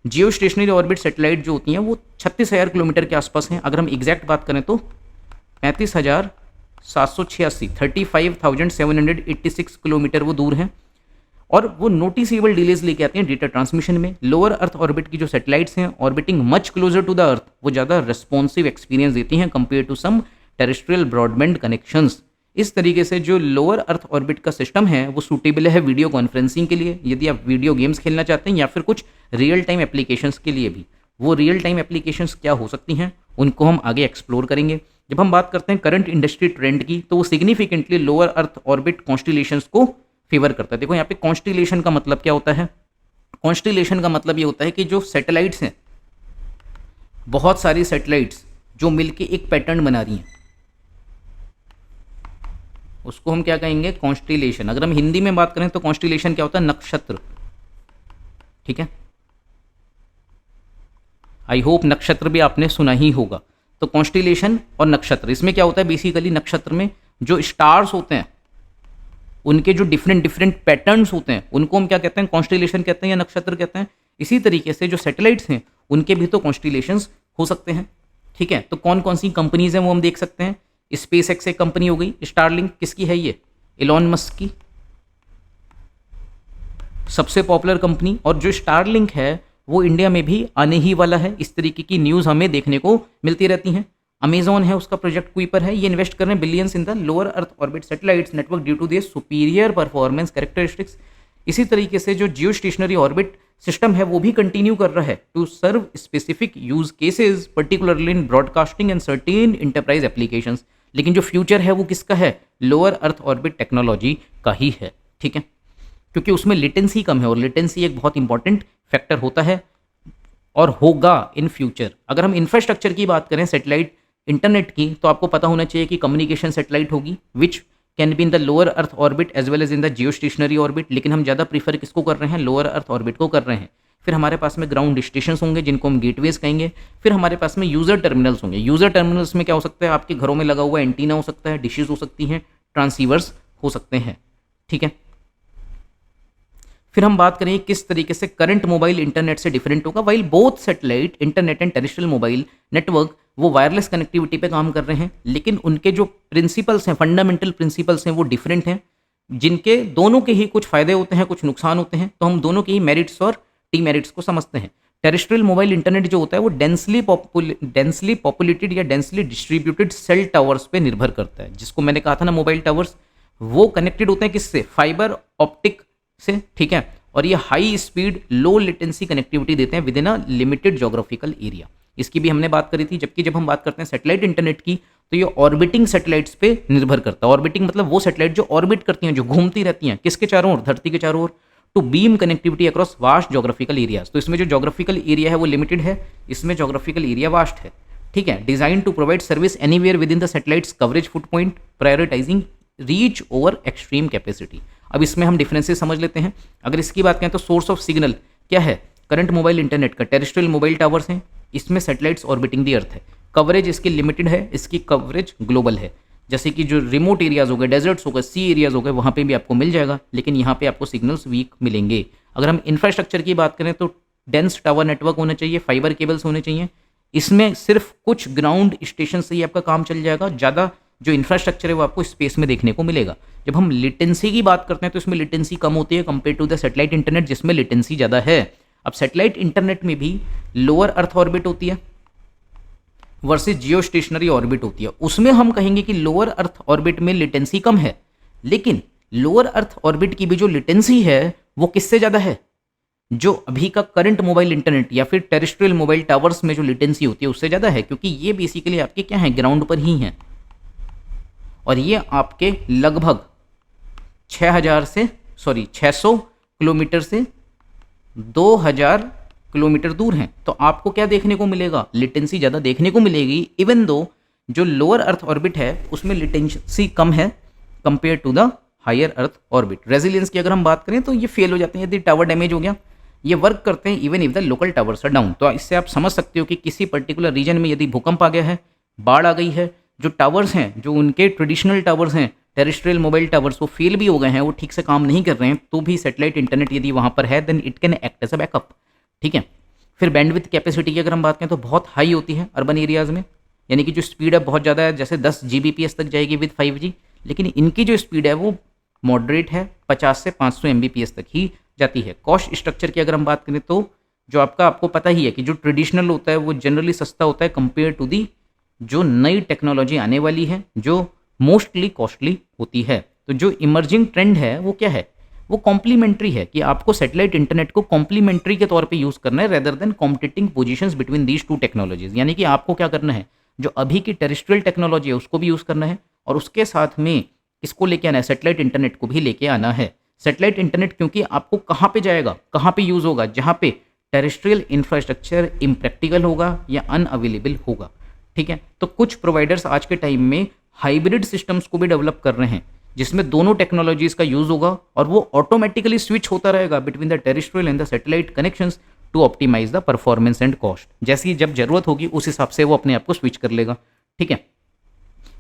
जियो स्टेशनरी ऑर्बिट सैटेलाइट जो होती हैं वो 36,000 किलोमीटर के आसपास हैं। अगर हम एग्जैक्ट बात करें तो 35,786 35,786 किलोमीटर वो दूर हैं, और वो नोटिसेबल डिलेज लेके आते हैं डेटा ट्रांसमिशन में। लोअर अर्थ ऑर्बिट की जो सैटेलाइट्स हैं orbiting much closer to the earth, वो ज़्यादा रिस्पॉन्सिव एक्सपीरियंस देती हैं compare to some terrestrial broadband connections. इस तरीके से जो लोअर अर्थ ऑर्बिट का सिस्टम है वो सूटेबल है वीडियो कॉन्फ्रेंसिंग के लिए, यदि आप वीडियो गेम्स खेलना चाहते हैं, या फिर कुछ रियल टाइम एप्लीकेशंस के लिए भी। वो रियल टाइम एप्लीकेशंस क्या हो सकती हैं उनको हम आगे एक्सप्लोर करेंगे। जब हम बात करते हैं करंट इंडस्ट्री ट्रेंड की तो वो significantly lower earth orbit constellations को फेवर करता है। देखो यहाँ पे कॉन्स्टिलेशन का मतलब क्या होता है? कॉन्स्टिलेशन का मतलब ये होता है कि जो सैटेलाइट्स हैं, बहुत सारी सैटेलाइट्स जो मिलके एक पैटर्न बना रही हैं, उसको हम क्या कहेंगे? कॉन्स्टिलेशन। अगर हम हिंदी में बात करें तो कॉन्स्टिलेशन क्या होता है? नक्षत्र, ठीक है। आई होप नक्षत्र भी आपने सुना ही होगा। तो कॉन्स्टिलेशन और नक्षत्र, इसमें क्या होता है? बेसिकली नक्षत्र में जो स्टार्स होते हैं उनके जो डिफरेंट डिफरेंट पैटर्न्स होते हैं उनको हम क्या कहते हैं? कॉन्स्टिलेशन कहते हैं या नक्षत्र कहते हैं। इसी तरीके से जो सैटेलाइट्स हैं उनके भी तो कॉन्स्टिलेशंस हो सकते हैं, ठीक है। तो कौन कौन सी कंपनीज हैं वो हम देख सकते हैं। स्पेस एक्स एक कंपनी हो गई, स्टारलिंक किसकी है? ये एलॉन मस्क की सबसे पॉपुलर कंपनी। और जो स्टारलिंक है वो इंडिया में भी आने ही वाला है। इस तरीके की न्यूज़ हमें देखने को मिलती रहती हैं। अमेजॉन है, उसका प्रोजेक्ट कुइपर है, ये इन्वेस्ट कर रहे हैं billions in the lower earth orbit satellites network due to their superior performance characteristics. इसी तरीके से जो जियो स्टेशनरी ऑर्बिट सिस्टम है वो भी कंटिन्यू कर रहा है to serve specific use cases particularly in broadcasting and certain enterprise applications. लेकिन जो फ्यूचर है वो किसका है? लोअर अर्थ ऑर्बिट टेक्नोलॉजी का ही है, ठीक है, क्योंकि उसमें लेटेंसी कम है और लेटेंसी एक बहुत इंपॉर्टेंट फैक्टर होता है और होगा इन फ्यूचर। अगर हम इंफ्रास्ट्रक्चर की बात करें सैटेलाइट इंटरनेट की, तो आपको पता होना चाहिए कि कम्युनिकेशन सैटेलाइट होगी which can be in the lower earth orbit as well as in the geostationary orbit. लेकिन हम ज़्यादा प्रीफर किसको कर रहे हैं? लोअर अर्थ ऑर्बिट को कर रहे हैं। फिर हमारे पास में ग्राउंड स्टेशन होंगे जिनको हम गेटवेज कहेंगे। फिर हमारे पास में यूज़र टर्मिनल्स होंगे। यूज़र टर्मिनल्स में क्या हो सकता है? आपके घरों में लगा हुआ एंटीना हो सकता है, डिशेज हो सकती हैं, ट्रांसीवर्स हो सकते हैं, ठीक है। फिर हम बात करें किस तरीके से करंट मोबाइल इंटरनेट से डिफरेंट होगा। While both satellite internet and terrestrial mobile network वो वायरलेस कनेक्टिविटी पे काम कर रहे हैं, लेकिन उनके जो प्रिंसिपल्स हैं, फंडामेंटल प्रिंसिपल्स हैं, वो डिफरेंट हैं, जिनके दोनों के ही कुछ फायदे होते हैं, कुछ नुकसान होते हैं। तो हम दोनों के ही मेरिट्स और डीमेरिट्स को समझते हैं। टेरेस्ट्रियल मोबाइल इंटरनेट जो होता है वो डेंसली पॉपुलेटेड या डेंसली डिस्ट्रीब्यूटेड सेल टावर्स पे निर्भर करता है, जिसको मैंने कहा था ना मोबाइल टावर्स, वो कनेक्टेड होते हैं किससे? फाइबर ऑप्टिक से, ठीक है। और ये high speed low latency connectivity देते हैं with in a limited geographical area. इसकी भी हमने बात करी थी। जबकि जब हम बात करते हैं सैटेलाइट इंटरनेट की, तो ये ऑर्बिटिंग सैटेलाइट्स पे निर्भर करता है। ऑर्बिटिंग मतलब वो सैटेलाइट जो ऑर्बिट करती हैं, जो घूमती रहती हैं, किसके चारों ओर? धरती के चारों ओर, to beam connectivity across vast geographical areas. तो इसमें जो जोग्राफिकल एरिया है वो लिमिटेड है, इसमें जोग्राफिकल एरिया वास्ट है, ठीक है। Design to provide service anywhere within the satellites coverage foot point, prioritising reach over extreme capacity. अब इसमें हम डिफरेंसेस समझ लेते हैं। अगर इसकी बात करें तो सोर्स ऑफ सिग्नल क्या है? करंट मोबाइल इंटरनेट का टेरेस्ट्रियल मोबाइल टावर्स हैं, इसमें सैटेलाइट्स ऑर्बिटिंग दी अर्थ है। कवरेज इसकी लिमिटेड है, इसकी कवरेज ग्लोबल है। जैसे कि जो रिमोट एरियाज हो गए, डेजर्ट्स हो गए, सी एरियाज हो गए, वहाँ पे भी आपको मिल जाएगा, लेकिन यहाँ पे आपको सिग्नल्स वीक मिलेंगे। अगर हम इंफ्रास्ट्रक्चर की बात करें तो डेंस टावर नेटवर्क होना चाहिए, फाइबर केबल्स होने चाहिए। इसमें सिर्फ कुछ ग्राउंड स्टेशन से ही आपका काम चल जाएगा, ज़्यादा जो इंफ्रास्ट्रक्चर है वो आपको स्पेस में देखने को मिलेगा। जब हम लेटेंसी की बात करते हैं तो इसमें लेटेंसी कम होती है compare to the satellite internet जिसमें लेटेंसी ज़्यादा है। अब सैटेलाइट इंटरनेट में भी लोअर अर्थ ऑर्बिट होती है वर्सेस जियो स्टेशनरी ऑर्बिट होती है। उसमें हम कहेंगे कि लोअर अर्थ ऑर्बिट में लेटेंसी कम है, लेकिन लोअर अर्थ ऑर्बिट की भी जो लेटेंसी है वो किससे ज़्यादा है? जो अभी का करंट मोबाइल इंटरनेट या फिर टेरेस्ट्रियल मोबाइल टावर्स में जो लेटेंसी होती है उससे ज़्यादा है, क्योंकि ये बेसिकली आपके क्या है? ग्राउंड पर ही हैं, और ये आपके लगभग 600 किलोमीटर से 2000 किलोमीटर दूर हैं। तो आपको क्या देखने को मिलेगा? लेटेंसी ज़्यादा देखने को मिलेगी, इवन दो जो लोअर अर्थ ऑर्बिट है उसमें लेटेंसी कम है compare to the higher earth orbit. Resilience की अगर हम बात करें तो ये फेल हो जाते हैं यदि टावर डैमेज हो गया, ये वर्क करते हैं even if the local towers are down. तो इससे आप समझ सकते हो कि किसी पर्टिकुलर रीजन में यदि भूकंप आ गया है, बाढ़ आ गई है, जो टावर्स हैं, जो उनके ट्रेडिशनल टावर्स हैं, टेरेस्ट्रियल मोबाइल टावर्स, वो फेल भी हो गए हैं, वो ठीक से काम नहीं कर रहे हैं, तो भी सैटेलाइट इंटरनेट यदि वहाँ पर है then it can act as a backup, ठीक है। फिर बैंडविड्थ कैपेसिटी की अगर हम बात करें तो बहुत हाई होती है अर्बन एरियाज़ में, यानी कि जो स्पीड है बहुत ज़्यादा है, जैसे 10 Gbps तक जाएगी विद 5G, लेकिन इनकी जो स्पीड है वो मॉडरेट है, 50 से 500 Mbps तक ही जाती है। कॉस्ट स्ट्रक्चर की अगर हम बात करें तो जो आपको पता ही है कि जो ट्रेडिशनल होता है वो जनरली सस्ता होता है कंपेयर टू दी जो नई टेक्नोलॉजी आने वाली है जो मोस्टली कॉस्टली होती है। तो जो इमर्जिंग ट्रेंड है वो क्या है? वो कॉम्प्लीमेंट्री है, कि आपको सैटेलाइट इंटरनेट को कॉम्प्लीमेंट्री के तौर पे यूज़ करना है rather than competing positions between these two technologies. यानी कि आपको क्या करना है? जो अभी की टेरेस्ट्रियल टेक्नोलॉजी है उसको भी यूज़ करना है, और उसके साथ में इसको लेके आना है, सैटेलाइट इंटरनेट को भी लेके आना है। सैटेलाइट इंटरनेट क्योंकि आपको कहाँ पे जाएगा, कहाँ पे यूज़ होगा? जहाँ पे टेरेस्ट्रियल इंफ्रास्ट्रक्चर इम्प्रैक्टिकल होगा या अनअवेलेबल होगा, ठीक है। तो कुछ प्रोवाइडर्स आज के टाइम में हाइब्रिड सिस्टम्स को भी डेवलप कर रहे हैं जिसमें दोनों टेक्नोलॉजीज का यूज होगा, और वो ऑटोमेटिकली स्विच होता रहेगा between the terrestrial and the satellite connections to optimise the performance and cost. जैसी जब जरूरत होगी उस हिसाब से वो अपने आप को स्विच कर लेगा, ठीक है।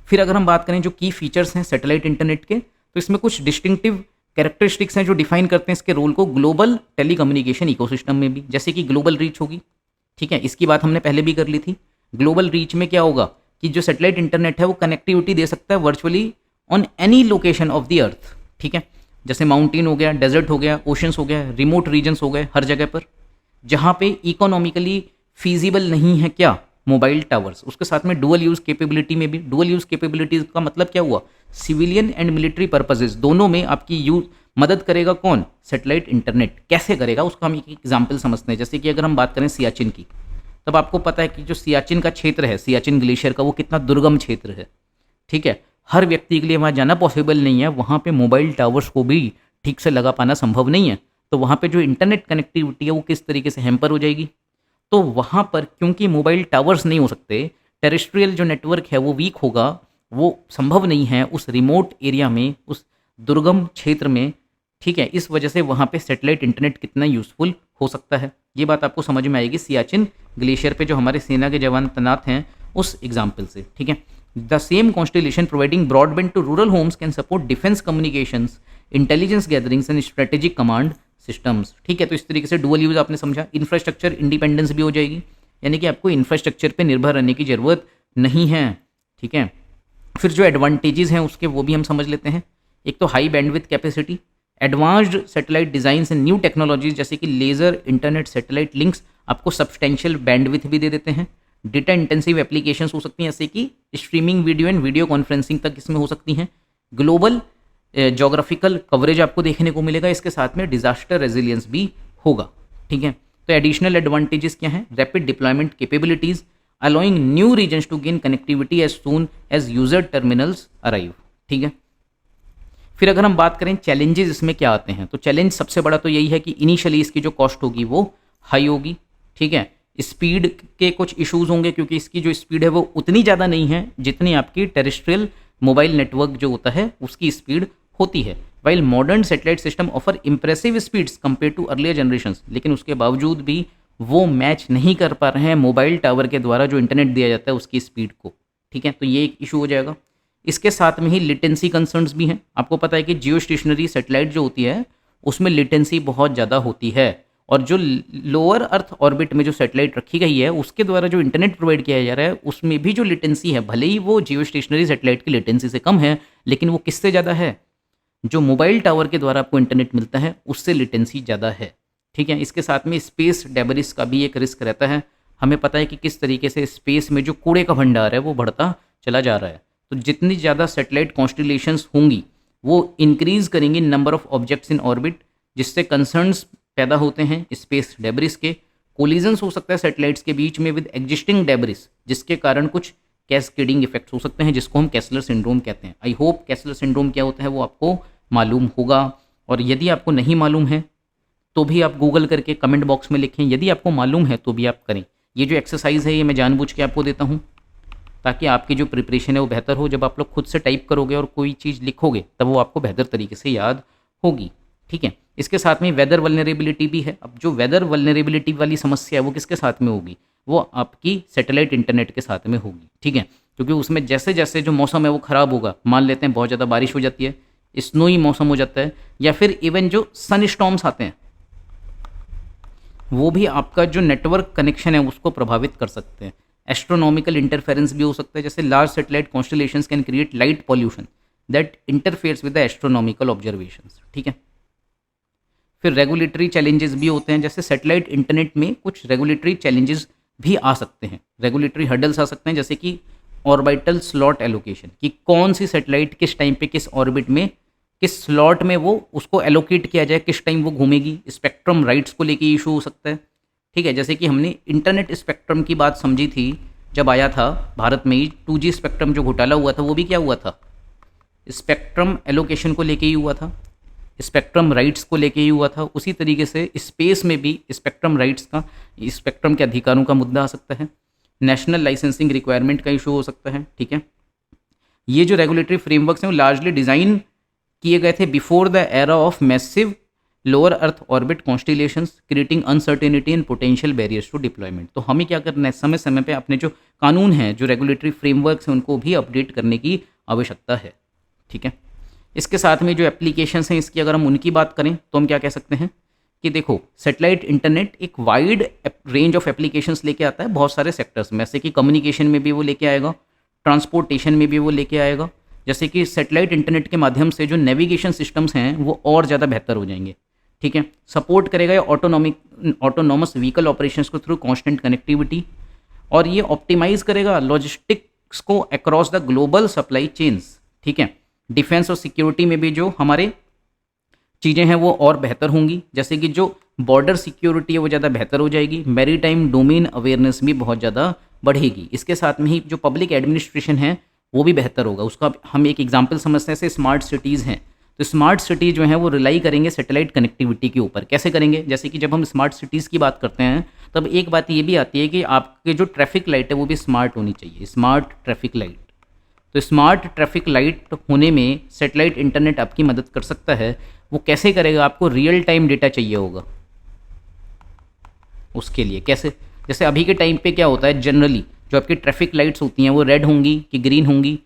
फिर अगर हम बात करें जो की फीचर्स हैं सैटेलाइट इंटरनेट के, तो इसमें कुछ डिस्टिंक्टिव कैरेक्टरिस्टिक्स हैं जो डिफाइन करते हैं इसके रोल को ग्लोबल टेलीकम्युनिकेशन इकोसिस्टम में भी, जैसे कि ग्लोबल रीच होगी, ठीक है। इसकी बात हमने पहले भी कर ली थी। ग्लोबल रीच में क्या होगा कि जो सैटेलाइट इंटरनेट है वो कनेक्टिविटी दे सकता है virtually on any location of the earth, ठीक है। जैसे माउंटेन हो गया, डेजर्ट हो गया, ओशंस हो गया, रिमोट रीजन्स हो गए, हर जगह पर जहाँ पे इकोनॉमिकली फीजिबल नहीं है क्या मोबाइल टावर्स। उसके साथ में डुअल यूज़ कैपेबिलिटी में भी, डुअल यूज़ कैपेबिलिटीज़ का मतलब क्या हुआ, सिविलियन एंड मिलिट्री पर्पजेज दोनों में आपकी यूज मदद करेगा कौन, सैटेलाइट इंटरनेट। कैसे करेगा उसका हम एक एग्जाम्पल समझते हैं। जैसे कि अगर हम बात करें सियाचिन की, तब आपको पता है कि जो सियाचिन का क्षेत्र है, सियाचिन ग्लेशियर का, वो कितना दुर्गम क्षेत्र है, ठीक है। हर व्यक्ति के लिए वहाँ जाना पॉसिबल नहीं है, वहाँ पे मोबाइल टावर्स को भी ठीक से लगा पाना संभव नहीं है। तो वहाँ पे जो इंटरनेट कनेक्टिविटी है वो किस तरीके से हैम्पर हो जाएगी। तो वहाँ पर क्योंकि मोबाइल टावर्स नहीं हो सकते, टेरेस्ट्रियल जो नेटवर्क है वो वीक होगा, वो संभव नहीं है उस रिमोट एरिया में, उस दुर्गम क्षेत्र में, ठीक है। इस वजह से वहाँ पे सैटेलाइट इंटरनेट कितना यूज़फुल हो सकता है, ये बात आपको समझ में आएगी सियाचिन ग्लेशियर पे जो हमारे सेना के जवान तैनात हैं उस एग्जाम्पल से, ठीक है। The same constellation providing broadband to rural homes can support defence communications, intelligence gatherings and strategic command systems, ठीक है। तो इस तरीके से डुअल यूज आपने समझा। इंफ्रास्ट्रक्चर इंडिपेंडेंस भी हो जाएगी, यानी कि आपको इंफ्रास्ट्रक्चर पे निर्भर रहने की ज़रूरत नहीं है, ठीक है। फिर जो एडवांटेजेस हैं उसके वो भी हम समझ लेते हैं। एक तो high bandwidth capacity, advanced satellite designs and new technologies जैसे कि लेज़र इंटरनेट सैटेलाइट लिंक्स आपको सब्सटेंशियल बैंडविथ भी दे देते हैं। डेटा इंटेंसिव एप्लीकेशंस हो सकती हैं जैसे कि streaming video and video conferencing तक इसमें हो सकती हैं। ग्लोबल जोग्राफिकल कवरेज आपको देखने को मिलेगा, इसके साथ में डिजास्टर रेजिलियंस भी होगा, ठीक है। तो एडिशनल एडवांटेजेस क्या हैं, rapid deployment capabilities allowing new regions to gain connectivity as soon as user terminals arrive, ठीक है। फिर अगर हम बात करें चैलेंजेस इसमें क्या आते हैं, तो चैलेंज सबसे बड़ा तो यही है कि इनिशियली इसकी जो कॉस्ट होगी वो हाई होगी, ठीक है। स्पीड के कुछ इश्यूज होंगे क्योंकि इसकी जो स्पीड है वो उतनी ज़्यादा नहीं है जितनी आपकी टेरेस्ट्रियल मोबाइल नेटवर्क जो होता है उसकी स्पीड होती है। While modern satellite system offer impressive speeds compare to earlier generations, लेकिन उसके बावजूद भी वो मैच नहीं कर पा रहे हैं मोबाइल टावर के द्वारा जो इंटरनेट दिया जाता है उसकी स्पीड को, ठीक है। तो ये एक इशू हो जाएगा। इसके साथ में ही लिटेंसी कंसर्न्स भी हैं। आपको पता है कि जियो स्टेशनरी सैटेलाइट जो होती है उसमें लिटेंसी बहुत ज़्यादा होती है, और जो लोअर अर्थ ऑर्बिट में जो सैटेलाइट रखी गई है उसके द्वारा जो इंटरनेट प्रोवाइड किया जा रहा है उसमें भी जो लिटेंसी है, भले ही वो जियो स्टेशनरी सैटेलाइट की लिटेंसी से कम है, लेकिन वो किससे ज़्यादा है, जो मोबाइल टावर के द्वारा आपको इंटरनेट मिलता है उससे लिटेंसी ज़्यादा है, ठीक है। इसके साथ में स्पेस डेबरिस का भी एक रिस्क रहता है। हमें पता है कि किस तरीके से स्पेस में जो कूड़े का भंडार है वो बढ़ता चला जा रहा है। तो जितनी ज़्यादा सैटेलाइट कॉन्स्टिलेशंस होंगी वो इंक्रीज़ करेंगी number of objects in orbit, जिससे कंसर्न्स पैदा होते हैं स्पेस डेब्रिस के। कोलिजन्स हो सकता है सैटेलाइट्स के बीच में विद एग्जिस्टिंग डेब्रिस, जिसके कारण कुछ कैस्केडिंग इफेक्ट्स हो सकते हैं जिसको हम कैसलर सिंड्रोम कहते हैं। आई होप कैसलर सिंड्रोम क्या होता है वो आपको मालूम होगा, और यदि आपको नहीं मालूम है तो भी आप गूगल करके कमेंट बॉक्स में लिखें, यदि आपको मालूम है तो भी आप करें। ये जो एक्सरसाइज है ये मैं जानबूझ के आपको देता हूँ ताकि आपकी जो प्रिपरेशन है वो बेहतर हो। जब आप लोग खुद से टाइप करोगे और कोई चीज़ लिखोगे तब वो आपको बेहतर तरीके से याद होगी, ठीक है। इसके साथ में वेदर वल्नरेबिलिटी भी है। अब जो वेदर वल्नरेबिलिटी वाली समस्या है वो किसके साथ में होगी, वो आपकी सैटेलाइट इंटरनेट के साथ में होगी, ठीक है। क्योंकि उसमें जैसे जैसे जो मौसम है वो ख़राब होगा, मान लेते हैं बहुत ज़्यादा बारिश हो जाती है, स्नोई मौसम हो जाता है, या फिर इवन जो सन स्टॉर्म्स आते हैं वो भी आपका जो नेटवर्क कनेक्शन है उसको प्रभावित कर सकते हैं। एस्ट्रोनॉमिकल इंटरफेरेंस भी हो सकता है, जैसे large satellite constellations can create light pollution that interferes with the astronomical observations, ठीक है। फिर रेगुलेटरी चैलेंजेस भी होते हैं, जैसे सैटेलाइट इंटरनेट में कुछ रेगुलेटरी चैलेंजेस भी आ सकते हैं, रेगुलेटरी हर्डल्स आ सकते हैं, जैसे कि ऑर्बिटल स्लॉट एलोकेशन, कि कौन सी सैटेलाइट किस टाइम पे किस ऑर्बिट में किस स्लॉट में वो उसको एलोकेट किया जाए, किस टाइम वो घूमेगी। स्पेक्ट्रम राइट्स को लेके इशू हो सकता है, ठीक है। जैसे कि हमने इंटरनेट स्पेक्ट्रम की बात समझी थी जब आया था भारत में ही 2G स्पेक्ट्रम जो घोटाला हुआ था, वो भी क्या हुआ था, स्पेक्ट्रम एलोकेशन को लेके ही हुआ था, स्पेक्ट्रम राइट्स को लेके ही हुआ था। उसी तरीके से स्पेस में भी स्पेक्ट्रम राइट्स का, स्पेक्ट्रम के अधिकारों का मुद्दा आ सकता है। नेशनल लाइसेंसिंग रिक्वायरमेंट का इशू हो सकता है, ठीक है। ये जो रेगुलेटरी फ्रेमवर्क्स हैं वो लार्जली डिज़ाइन किए गए थे before the era of massive lower earth orbit constellations, creating uncertainty and potential barriers to deployment. तो हमें क्या करना है, समय समय पे अपने जो कानून हैं, जो रेगुलेटरी फ्रेमवर्क्स हैं, उनको भी अपडेट करने की आवश्यकता है, ठीक है। इसके साथ में जो एप्लीकेशंस हैं इसकी अगर हम उनकी बात करें तो हम क्या कह सकते हैं कि देखो सैटेलाइट इंटरनेट एक वाइड रेंज ऑफ एप्लीकेशंस लेके आता है बहुत सारे सेक्टर्स में, जैसे कि कम्युनिकेशन में भी वो लेके आएगा, ट्रांसपोर्टेशन में भी वो लेके आएगा। जैसे कि सैटेलाइट इंटरनेट के माध्यम से जो नेविगेशन सिस्टम्स हैं वो और ज़्यादा बेहतर हो जाएंगे, ठीक है। सपोर्ट करेगा ऑटोनॉमस व्हीकल ऑपरेशंस को थ्रू कांस्टेंट कनेक्टिविटी, और ये ऑप्टिमाइज करेगा लॉजिस्टिक्स को across the global supply chains. ठीक है, डिफेंस और सिक्योरिटी में भी जो हमारे चीज़ें हैं वो और बेहतर होंगी, जैसे कि जो बॉर्डर सिक्योरिटी है वो ज़्यादा बेहतर हो जाएगी, मैरीटाइम डोमेन अवेयरनेस भी बहुत ज़्यादा बढ़ेगी। इसके साथ में ही जो पब्लिक एडमिनिस्ट्रेशन है वो भी बेहतर होगा। उसका हम एक एग्जांपल समझते हैं, जैसे स्मार्ट सिटीज़ हैं, तो स्मार्ट सिटी जो है वो रिलाई करेंगे सैटेलाइट कनेक्टिविटी के ऊपर। कैसे करेंगे? जैसे कि जब हम स्मार्ट सिटीज़ की बात करते हैं तब एक बात ये भी आती है कि आपके जो ट्रैफिक लाइट है वो भी स्मार्ट होनी चाहिए, स्मार्ट ट्रैफिक लाइट। तो स्मार्ट ट्रैफिक लाइट होने में सैटेलाइट इंटरनेट आपकी मदद कर सकता है। वो कैसे करेगा? आपको रियल टाइम डेटा चाहिए होगा उसके लिए। कैसे? जैसे अभी के टाइम पे क्या होता है, जनरली जो आपकी ट्रैफिक लाइट्स होती हैं वो रेड होंगी कि ग्रीन होंगी,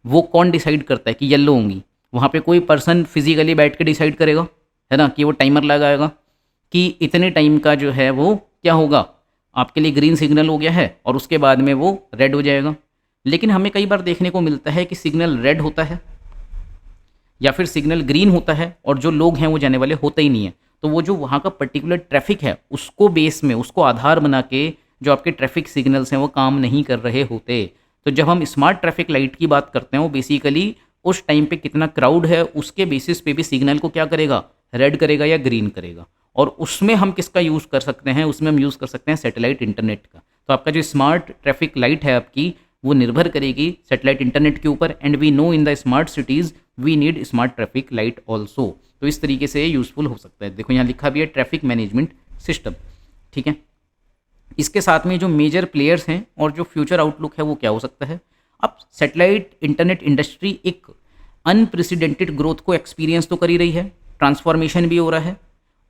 वो कौन डिसाइड करता है? कि येलो होंगी। वहाँ पे कोई पर्सन फिजिकली बैठ के डिसाइड करेगा, है ना, कि वो टाइमर लगाएगा कि इतने टाइम का जो है वो क्या होगा, आपके लिए ग्रीन सिग्नल हो गया है और उसके बाद में वो रेड हो जाएगा। लेकिन हमें कई बार देखने को मिलता है कि सिग्नल रेड होता है या फिर सिग्नल ग्रीन होता है और जो लोग हैं वो जाने वाले होते ही नहीं है। तो वो जो वहाँ का पर्टिकुलर ट्रैफिक है उसको बेस में, उसको आधार बना के जो आपके ट्रैफिक सिग्नल्स हैं वो काम नहीं कर रहे होते। तो जब हम स्मार्ट ट्रैफिक लाइट की बात करते हैं वो बेसिकली उस टाइम पे कितना क्राउड है उसके बेसिस पे भी सिग्नल को क्या करेगा, रेड करेगा या ग्रीन करेगा। और उसमें हम किसका यूज़ कर सकते हैं? उसमें हम यूज़ कर सकते हैं सैटेलाइट इंटरनेट का। तो आपका जो स्मार्ट ट्रैफिक लाइट है आपकी, वो निर्भर करेगी सैटेलाइट इंटरनेट के ऊपर। And we know in the smart cities we need smart traffic light also. तो इस तरीके से यूज़फुल हो सकता है। देखो यहाँ लिखा भी है ट्रैफिक मैनेजमेंट सिस्टम। ठीक है, इसके साथ में जो मेजर प्लेयर्स हैं और जो फ्यूचर आउटलुक है वो क्या हो सकता है? अब सैटेलाइट इंटरनेट इंडस्ट्री एक अनप्रेसिडेंटेड ग्रोथ को एक्सपीरियंस तो कर ही रही है, ट्रांसफॉर्मेशन भी हो रहा है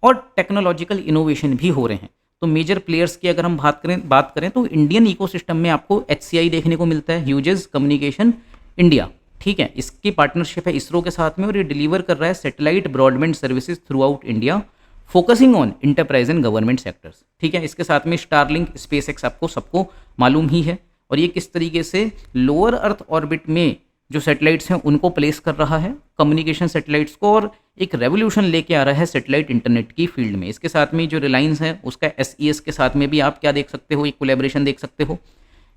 और टेक्नोलॉजिकल इनोवेशन भी हो रहे हैं। तो मेजर प्लेयर्स की अगर हम बात करें तो इंडियन इकोसिस्टम में आपको HCI देखने को मिलता है, ह्यूजेस कम्युनिकेशन इंडिया। ठीक है, इसकी पार्टनरशिप है इसरो के साथ में और ये डिलीवर कर रहा है satellite broadband services through out India, focusing on enterprise and government sectors. ठीक है, इसके साथ में स्टारलिंक, स्पेसएक्स आपको सबको मालूम ही है। और ये किस तरीके से लोअर अर्थ ऑर्बिट में जो सैटेलाइट्स हैं उनको प्लेस कर रहा है, कम्युनिकेशन सैटेलाइट्स को, और एक रेवोल्यूशन लेके आ रहा है सैटेलाइट इंटरनेट की फील्ड में। इसके साथ में जो रिलायंस है उसका SES के साथ में भी आप क्या देख सकते हो, एक कोलैबोरेशन देख सकते हो।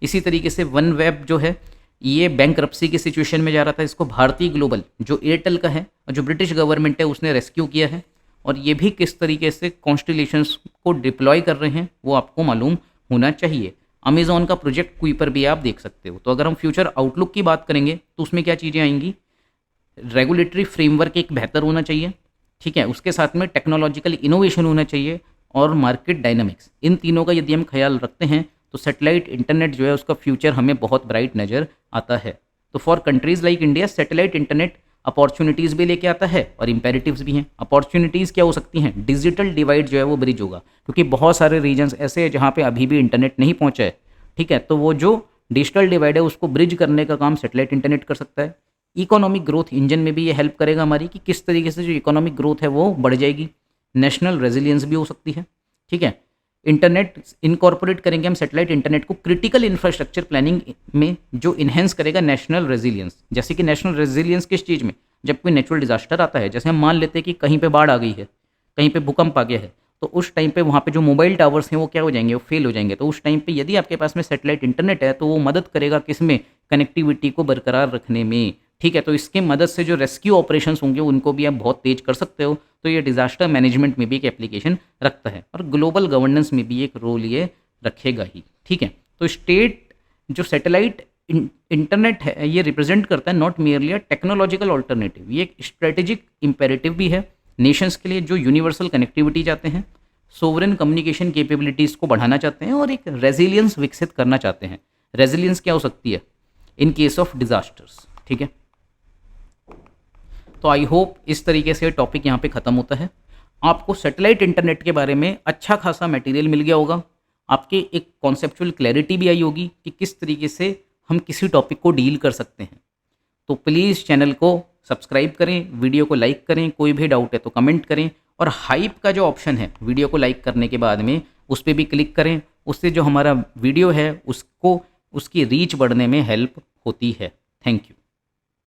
इसी तरीके से वन वेब जो है ये बैंकरप्सी की सिचुएशन में जा रहा था, इसको भारती ग्लोबल जो एयरटेल का है और जो ब्रिटिश गवर्नमेंट है उसने रेस्क्यू किया है। और ये भी किस तरीके से कॉन्स्टिलेशंस को डिप्लॉय कर रहे हैं वो आपको मालूम होना चाहिए। अमेजॉन का प्रोजेक्ट क्वीपर भी आप देख सकते हो। तो अगर हम फ्यूचर आउटलुक की बात करेंगे तो उसमें क्या चीज़ें आएंगी? रेगुलेटरी फ्रेमवर्क एक बेहतर होना चाहिए। ठीक है, उसके साथ में टेक्नोलॉजिकल इनोवेशन होना चाहिए और मार्केट डायनामिक्स। इन तीनों का यदि हम ख्याल रखते हैं तो सैटेलाइट इंटरनेट जो है उसका फ्यूचर हमें बहुत ब्राइट नज़र आता है। तो for countries like India satellite internet opportunities भी लेके आता है और इम्पेरेटिव्स भी हैं। अपॉर्चुनिटीज़ क्या हो सकती हैं? डिजिटल डिवाइड जो है वो ब्रिज होगा, क्योंकि बहुत सारे रीजन्स ऐसे हैं जहाँ पे अभी भी इंटरनेट नहीं पहुँचा है। ठीक है, तो वो जो डिजिटल डिवाइड है उसको ब्रिज करने का काम सैटेलाइट इंटरनेट कर सकता है। इकोनॉमिक ग्रोथ इंजन में भी ये हेल्प करेगा हमारी, कि किस तरीके से जो इकोनॉमिक ग्रोथ है वो बढ़ जाएगी। नेशनल रेजिलियंस भी हो सकती है। ठीक है, इंटरनेट इनकॉर्पोरेट करेंगे हम सैटेलाइट इंटरनेट को क्रिटिकल इंफ्रास्ट्रक्चर प्लानिंग में, जो इन्हेंस करेगा नेशनल रेजिलियंस। जैसे कि नेशनल रेजिलियंस किस चीज़ में? जब कोई नेचुरल डिजास्टर आता है, जैसे हम मान लेते हैं कि कहीं पे बाढ़ आ गई है, कहीं पे भूकंप आ गया है, तो उस टाइम पे वहाँ पे जो मोबाइल टावर्स हैं वो क्या हो जाएंगे? वो फेल हो जाएंगे। तो उस टाइम पे यदि आपके पास में सैटेलाइट इंटरनेट है तो वो मदद करेगा किसमें? कनेक्टिविटी को बरकरार रखने में। ठीक है, तो इसके मदद से जो रेस्क्यू ऑपरेशंस होंगे उनको भी आप बहुत तेज कर सकते हो। तो ये डिजास्टर मैनेजमेंट में भी एक एप्लीकेशन रखता है और ग्लोबल गवर्नेंस में भी एक रोल ये रखेगा ही। ठीक है, तो स्टेट जो सैटेलाइट इंटरनेट है ये रिप्रेजेंट करता है not merely a technological alternative, ये एक स्ट्रेटेजिक इंपेरेटिव भी है नेशंस के लिए जो यूनिवर्सल कनेक्टिविटी चाहते हैं, सोवरेन कम्युनिकेशन कैपेबिलिटीज़ को बढ़ाना चाहते हैं और एक रेजिलियंस विकसित करना चाहते हैं। रेजिलियंस क्या हो सकती है? In case of disasters. ठीक है, तो आई होप इस तरीके से टॉपिक यहाँ पे ख़त्म होता है। आपको सैटेलाइट इंटरनेट के बारे में अच्छा खासा मटेरियल मिल गया होगा, आपके एक कॉन्सेप्चुअल क्लैरिटी भी आई होगी कि किस तरीके से हम किसी टॉपिक को डील कर सकते हैं। तो प्लीज़ चैनल को सब्सक्राइब करें, वीडियो को लाइक करें, कोई भी डाउट है तो कमेंट करें, और हाइप का जो ऑप्शन है वीडियो को लाइक करने के बाद में उस पर भी क्लिक करें। उससे जो हमारा वीडियो है उसको उसकी रीच बढ़ने में हेल्प होती है। Thank you.